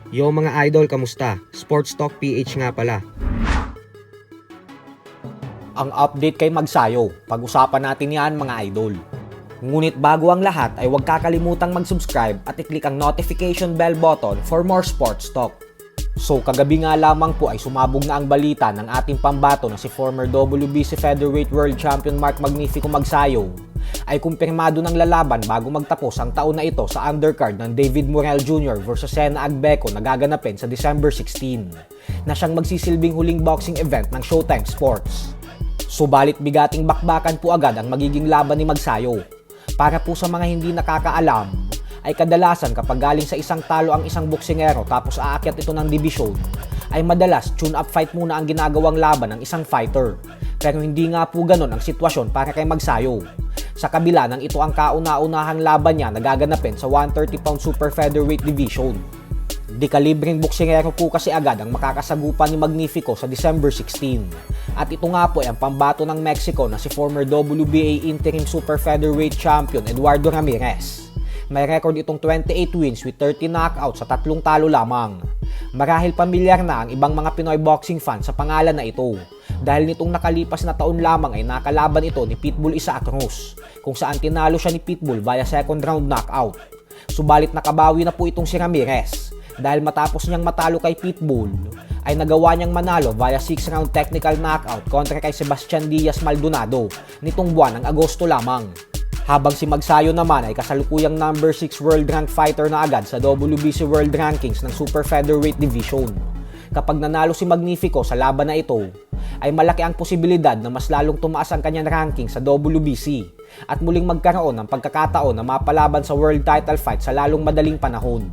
Yo mga idol, kamusta? Sports Talk PH nga pala. Ang update kay Magsayo, pag-usapan natin yan mga idol. Ngunit bago ang lahat ay huwag kakalimutang mag-subscribe at i-click ang notification bell button for more sports talk. So kagabi nga lamang po ay sumabog na ang balita ng ating pambato na si former WBC Featherweight World Champion Mark Magnifico Magsayo ay kumpirmado ng lalaban bago magtapos ang taon na ito sa undercard ng David Morel Jr. versus Sena Agbeco na gaganapin sa December 16 na siyang magsisilbing huling boxing event ng Showtime Sports. Subalit bigating bakbakan po agad ang magiging laban ni Magsayo. Para po sa mga hindi nakakaalam, ay kadalasan kapag galing sa isang talo ang isang boksingero tapos aakyat ito ng dibisyon, ay madalas tune-up fight muna ang ginagawang laban ng isang fighter. Pero hindi nga po ganon ang sitwasyon para kay Magsayo. Sa kabila ng ito ang kauna-unahang laban niya na gaganapin sa 130-pound super featherweight division. Dekalibreng boksingero po kasi agad ang makakasagupan ni Magnifico sa December 16. At ito nga po ay ang pambato ng Mexico na si former WBA interim super featherweight champion Eduardo Ramirez. May record itong 28 wins with 30 knockouts sa 3 talo lamang. Marahil pamilyar na ang ibang mga Pinoy boxing fans sa pangalan na ito dahil nitong nakalipas na taon lamang ay nakalaban ito ni Pitbull Isaac Cruz kung saan tinalo siya ni Pitbull via second round knockout. Subalit nakabawi na po itong si Ramirez dahil matapos niyang matalo kay Pitbull ay nagawa niyang manalo via 6 round technical knockout kontra kay Sebastian Diaz Maldonado nitong buwan ng Agosto lamang. Habang si Magsayo naman ay kasalukuyang number 6 world rank fighter na agad sa WBC World Rankings ng Super Featherweight Division. Kapag nanalo si Magnifico sa laban na ito, ay malaki ang posibilidad na mas lalong tumaas ang kanyang ranking sa WBC at muling magkaroon ng pagkakataon na mapalaban sa world title fight sa lalong madaling panahon.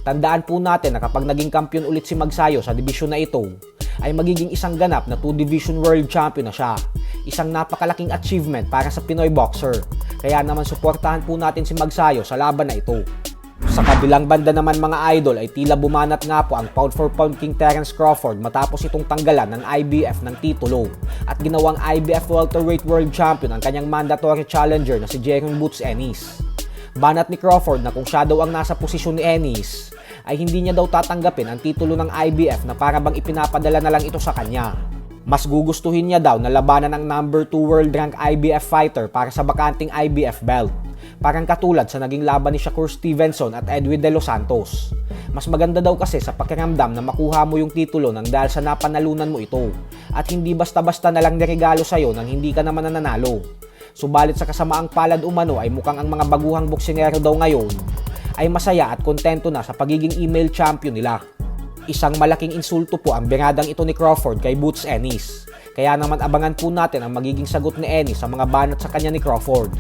Tandaan po natin na kapag naging kampiyon ulit si Magsayo sa dibisyon na ito, ay magiging isang ganap na 2-division world champion na siya. Isang napakalaking achievement para sa Pinoy boxer. Kaya naman suportahan po natin si Magsayo sa laban na ito. Sa kabilang banda naman mga idol ay tila bumanat nga po ang pound for pound king Terence Crawford matapos itong tanggalan ng IBF ng titulo at ginawang IBF welterweight world champion ang kanyang mandatory challenger na si Jeron Boots Ennis. Banat ni Crawford na kung siya daw ang nasa posisyon ni Ennis ay hindi niya daw tatanggapin ang titulo ng IBF na para bang ipinapadala na lang ito sa kanya. Mas gugustuhin niya daw na labanan ang number 2 world rank IBF fighter para sa bakanting IBF belt. Parang katulad sa naging laban ni Shakur Stevenson at Edwin De Los Santos. Mas maganda daw kasi sa pakiramdam na makuha mo yung titulo nang dahil sa napanalunan mo ito at hindi basta-basta na lang niregalo sa'yo nang hindi ka naman nananalo. Subalit sa kasamaang palad umano ay mukhang ang mga baguhang boksingero daw ngayon ay masaya at kontento na sa pagiging email champion nila. Isang malaking insulto po ang biradang ito ni Crawford kay Boots Ennis. Kaya naman abangan po natin ang magiging sagot ni Ennis sa mga banat sa kanya ni Crawford.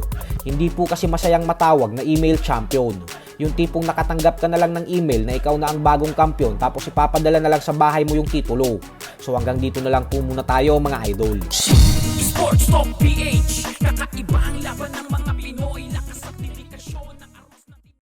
Hindi po kasi masayang matawag na email champion. Yung tipong nakatanggap ka na lang ng email na ikaw na ang bagong kampiyon tapos ipapadala na lang sa bahay mo yung titulo. So hanggang dito na lang po muna tayo mga idol. Sports Talk PH, kakaiba ang laban ng mga Pinoy.